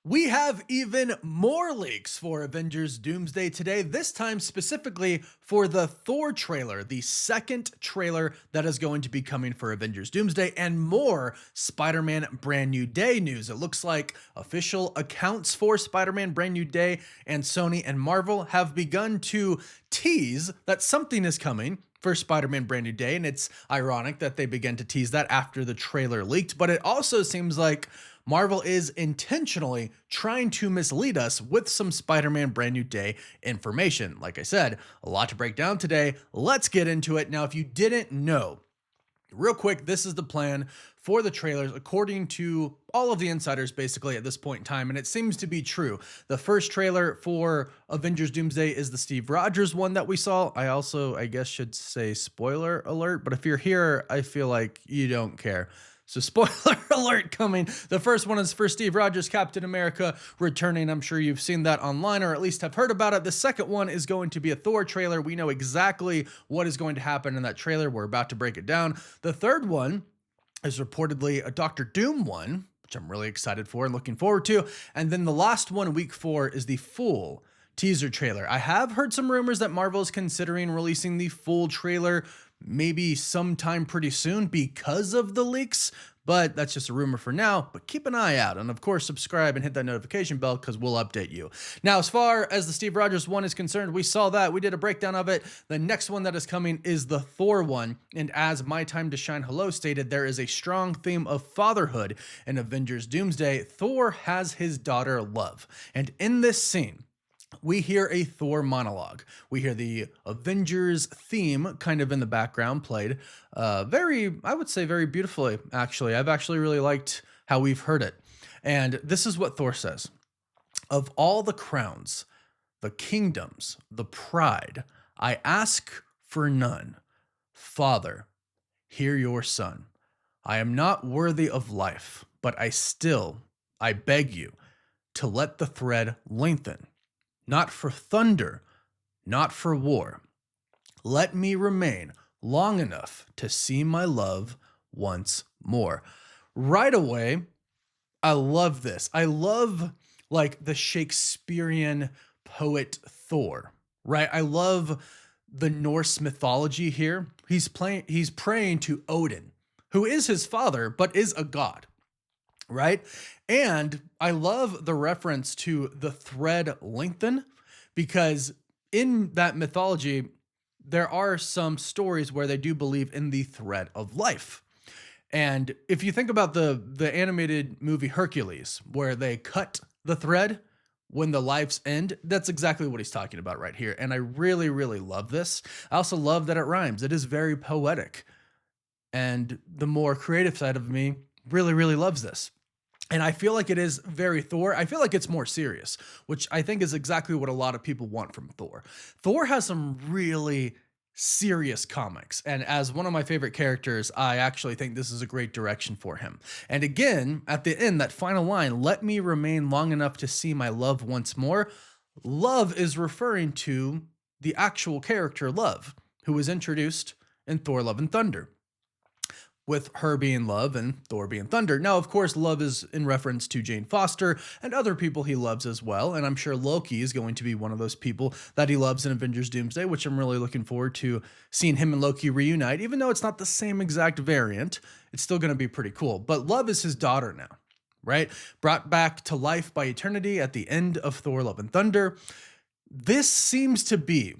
We have even more leaks for Avengers Doomsday today, this time specifically for the Thor trailer, the second trailer that is going to be coming for Avengers Doomsday, and more Spider-Man Brand New Day news. It looks like official accounts for Spider-Man Brand New Day and Sony and Marvel have begun to tease that something is coming for Spider-Man Brand New Day, and it's ironic that they began to tease that after the trailer leaked, but it also seems like Marvel is intentionally trying to mislead us with some Spider-Man Brand New Day information. Like I said, a lot to break down today. Let's get into it. Now, if you didn't know, real quick, this is the plan for the trailers according to all of the insiders basically at this point in time, and it seems to be true. The first trailer for Avengers Doomsday is the Steve Rogers one that we saw. I also, I guess, should say spoiler alert, but if you're here, I feel like you don't care. So spoiler alert coming. The first one is for Steve Rogers, Captain America, returning. I'm sure you've seen that online or at least have heard about it. The second one is going to be a Thor trailer. We know exactly what is going to happen in that trailer. We're about to break it down. The third one is reportedly a Doctor Doom one, which I'm really excited for and looking forward to. And then the last one, week 4, is the full teaser trailer. I have heard some rumors that Marvel is considering releasing the full trailer maybe sometime pretty soon because of the leaks, but that's just a rumor for now. But keep an eye out, and of course subscribe and hit that notification bell because we'll update you. Now, as far as the Steve Rogers one is concerned, we saw that, we did a breakdown of it. The next one that is coming is the Thor one, and as My Time to Shine Hello stated, there is a strong theme of fatherhood in Avengers Doomsday. Thor has his daughter Love, and in this scene we hear a Thor monologue. We hear the Avengers theme kind of in the background played. I would say very beautifully, actually. I've actually really liked how we've heard it. And this is what Thor says. Of all the crowns, the kingdoms, the pride, I ask for none. Father, hear your son. I am not worthy of life, but I beg you to let the thread lengthen. Not for thunder, not for war. Let me remain long enough to see my love once more. Right away, I love this. I love like the Shakespearean poet Thor, right? I love the Norse mythology here. He's praying to Odin, who is his father, but is a god, right? And I love the reference to the thread lengthen because in that mythology, there are some stories where they do believe in the thread of life. And if you think about the animated movie Hercules, where they cut the thread when the lives end, that's exactly what he's talking about right here. And I really, really love this. I also love that it rhymes. It is very poetic. And the more creative side of me really, really loves this. And I feel like it is very Thor. I feel like it's more serious, which I think is exactly what a lot of people want from Thor. Thor has some really serious comics. And as one of my favorite characters, I actually think this is a great direction for him. And again, at the end, that final line, let me remain long enough to see my love once more. Love is referring to the actual character Love, who was introduced in Thor Love and Thunder, with her being Love and Thor being Thunder. Now, of course, Love is in reference to Jane Foster and other people he loves as well, and I'm sure Loki is going to be one of those people that he loves in Avengers Doomsday, which I'm really looking forward to seeing him and Loki reunite. Even though it's not the same exact variant, it's still going to be pretty cool. But Love is his daughter now, right? Brought back to life by eternity at the end of Thor Love and Thunder. This seems to be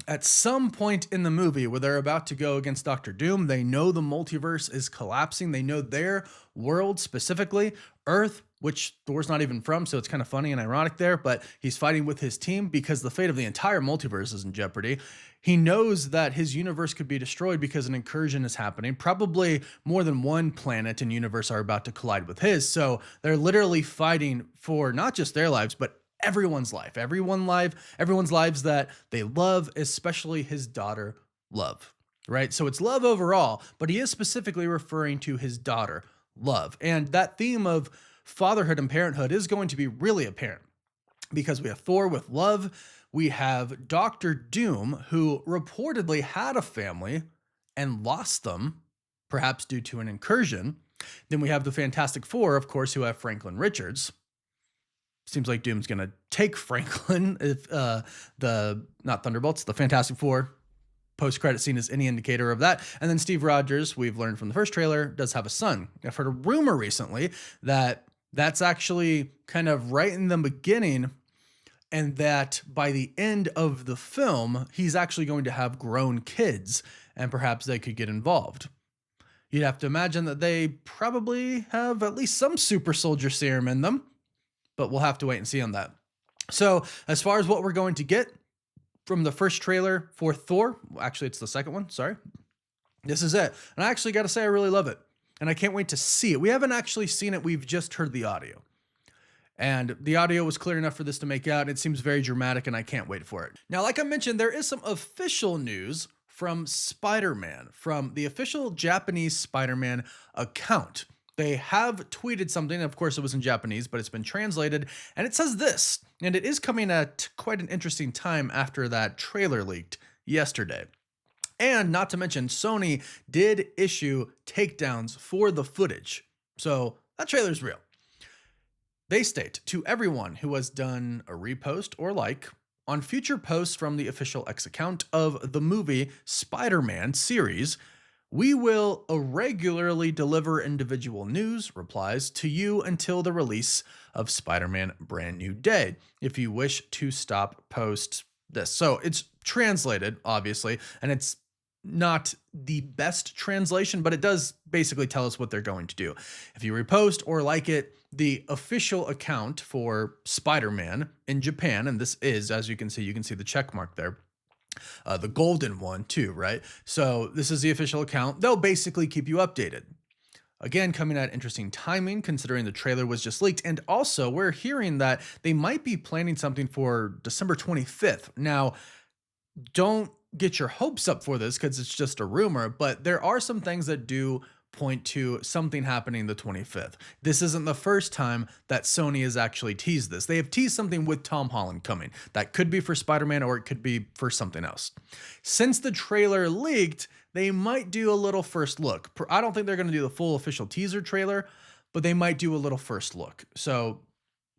at some point in the movie where they're about to go against Doctor Doom. They know the multiverse is collapsing. They know their world, specifically Earth, which Thor's not even from, so it's kind of funny and ironic there, but he's fighting with his team because the fate of the entire multiverse is in jeopardy. He knows that his universe could be destroyed because an incursion is happening. Probably more than one planet and universe are about to collide with his, so they're literally fighting for not just their lives, but everyone's lives that they love, especially his daughter Love, right? So it's love overall, but he is specifically referring to his daughter Love. And that theme of fatherhood and parenthood is going to be really apparent because we have Thor with Love. We have Doctor Doom, who reportedly had a family and lost them, perhaps due to an incursion. Then we have the Fantastic Four, of course, who have Franklin Richards. seems like Doom's gonna take Franklin if not Thunderbolts, the Fantastic Four post-credit scene is any indicator of that. And then Steve Rogers, we've learned from the first trailer, does have a son. I've heard a rumor recently that that's actually kind of right in the beginning, and that by the end of the film, he's actually going to have grown kids, and perhaps they could get involved. You'd have to imagine that they probably have at least some super soldier serum in them, but we'll have to wait and see on that. So as far as what we're going to get from the first trailer for Thor, actually it's the second one, sorry. This is it. And I actually got to say I really love it. And I can't wait to see it. We haven't actually seen it, we've just heard the audio. And the audio was clear enough for this to make out. It seems very dramatic and I can't wait for it. Now, like I mentioned, there is some official news from Spider-Man, from the official Japanese Spider-Man account. They have tweeted something. Of course, it was in Japanese, but it's been translated. And it says this, and it is coming at quite an interesting time after that trailer leaked yesterday. And not to mention, Sony did issue takedowns for the footage. So that trailer's real. They state, to everyone who has done a repost or like on future posts from the official X account of the movie Spider-Man series, we will irregularly deliver individual news replies to you until the release of Spider-Man Brand New Day, if you wish to stop post this. So it's translated, obviously, and it's not the best translation, but it does basically tell us what they're going to do. If you repost or like it, the official account for Spider-Man in Japan, and this is, as you can see the check mark there, the golden one too, right? So this is the official account. They'll basically keep you updated. Again, coming at interesting timing considering the trailer was just leaked. And also we're hearing that they might be planning something for December 25th. Now, don't get your hopes up for this because it's just a rumor, but there are some things that do point to something happening the 25th. This isn't the first time that Sony has actually teased this. They have teased something with Tom Holland coming. That could be for Spider-Man or it could be for something else. Since the trailer leaked, they might do a little first look. I don't think they're going to do the full official teaser trailer, but they might do a little first look. So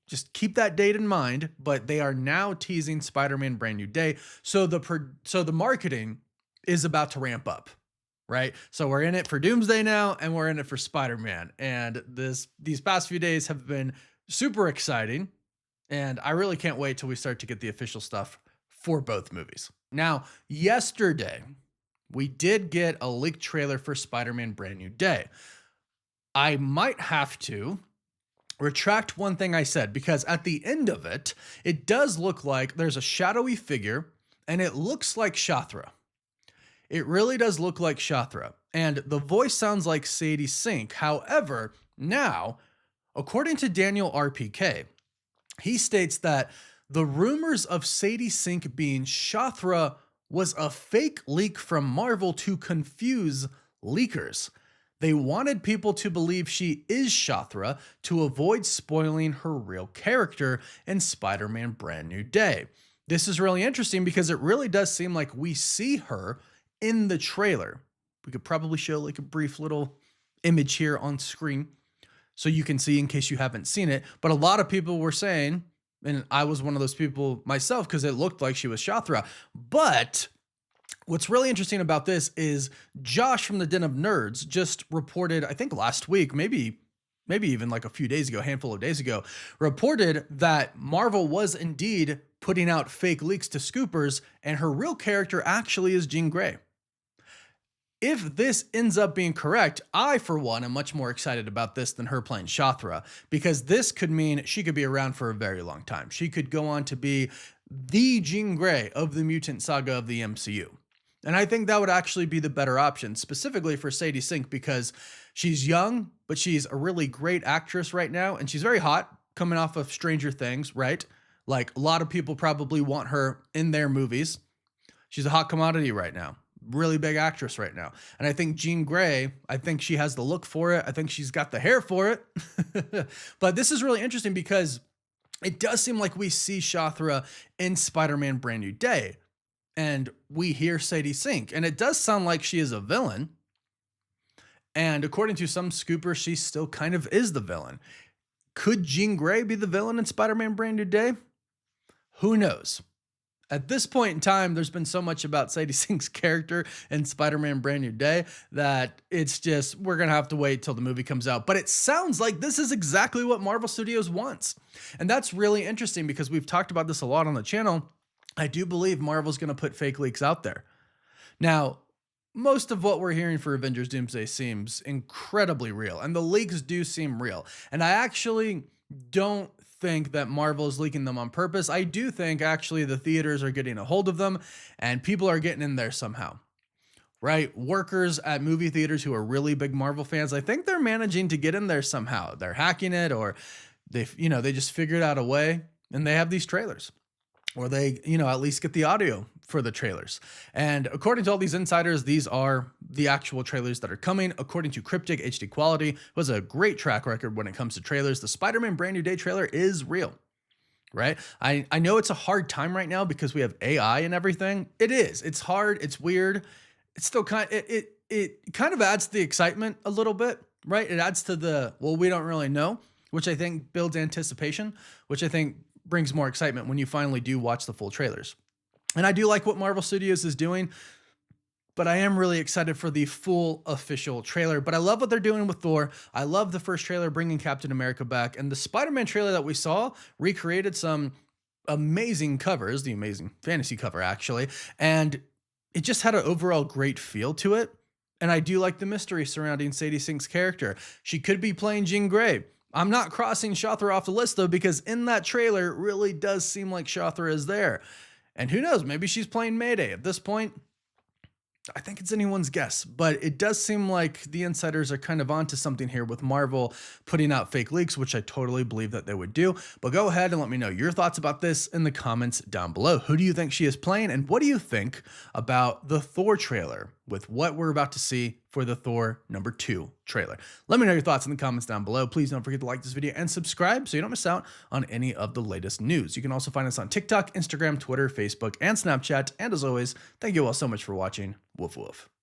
just keep that date in mind, but they are now teasing Spider-Man Brand New Day. So the marketing is about to ramp up. Right? So we're in it for Doomsday now, and we're in it for Spider-Man. And these past few days have been super exciting. And I really can't wait till we start to get the official stuff for both movies. Now, yesterday, we did get a leaked trailer for Spider-Man Brand New Day. I might have to retract one thing I said, because at the end of it, it does look like there's a shadowy figure, and it looks like Shathra. It really does look like Shathra, and the voice sounds like Sadie Sink. However, now, according to Daniel RPK, he states that the rumors of Sadie Sink being Shathra was a fake leak from Marvel to confuse leakers. They wanted people to believe she is Shathra to avoid spoiling her real character in Spider-Man Brand New Day. This is really interesting because it really does seem like we see her in the trailer. We could probably show like a brief little image here on screen so you can see in case you haven't seen it. But a lot of people were saying, and I was one of those people myself, because it looked like she was Shathra. But what's really interesting about this is Josh from the Den of Nerds just reported, I think last week, maybe even like a few days ago, a handful of days ago, reported that Marvel was indeed putting out fake leaks to scoopers, and her real character actually is Jean Grey. If this ends up being correct, I, for one, am much more excited about this than her playing Shathra, because this could mean she could be around for a very long time. She could go on to be the Jean Grey of the mutant saga of the MCU. And I think that would actually be the better option, specifically for Sadie Sink, because she's young, but she's a really great actress right now, and she's very hot, coming off of Stranger Things, right? Like, a lot of people probably want her in their movies. She's a hot commodity right now. Really big actress right now. And I think Jean Grey, I think she has the look for it. I think she's got the hair for it. But this is really interesting because it does seem like we see Shathra in Spider-Man Brand New Day. And we hear Sadie Sink. And it does sound like she is a villain. And according to some scoopers, she still kind of is the villain. Could Jean Grey be the villain in Spider-Man Brand New Day? Who knows? At this point in time, there's been so much about Sadie Sink's character in Spider-Man Brand New Day that it's just, we're going to have to wait till the movie comes out. But it sounds like this is exactly what Marvel Studios wants. And that's really interesting because we've talked about this a lot on the channel. I do believe Marvel's going to put fake leaks out there. Now, most of what we're hearing for Avengers Doomsday seems incredibly real, and the leaks do seem real. And I actually don't think that Marvel is leaking them on purpose. I do think actually the theaters are getting a hold of them and people are getting in there somehow, right? Workers at movie theaters who are really big Marvel fans, I think they're managing to get in there somehow. They're hacking it, or they just figured out a way, and they have these trailers, or they, at least get the audio for the trailers. And according to all these insiders, these are the actual trailers that are coming. According to Cryptic HD Quality, who has a great track record when it comes to trailers, the Spider-Man Brand New Day trailer is real, right? I know it's a hard time right now because we have AI and everything. It is. It's hard. It's weird. It's still it kind of adds to the excitement a little bit, right? It adds to the, well, we don't really know, which I think builds anticipation, which I think brings more excitement when you finally do watch the full trailers. And I do like what Marvel Studios is doing, but I am really excited for the full official trailer. But I love what they're doing with Thor. I love the first trailer bringing Captain America back, and the Spider-Man trailer that we saw recreated some amazing covers, the Amazing Fantasy cover actually, and it just had an overall great feel to it. And I do like the mystery surrounding Sadie Sink's character. She could be playing Jean Grey. I'm not crossing Shothra off the list though, because in that trailer it really does seem like Shothra is there. And who knows, maybe she's playing Mayday. At this point, I think it's anyone's guess, but it does seem like the insiders are kind of onto something here with Marvel putting out fake leaks, which I totally believe that they would do. But go ahead and let me know your thoughts about this in the comments down below. Who do you think she is playing? And what do you think about the Thor trailer with what we're about to see for the Thor #2 trailer? Let me know your thoughts in the comments down below. Please don't forget to like this video and subscribe so you don't miss out on any of the latest news. You can also find us on TikTok, Instagram, Twitter, Facebook, and Snapchat. And as always, thank you all so much for watching. Woof woof.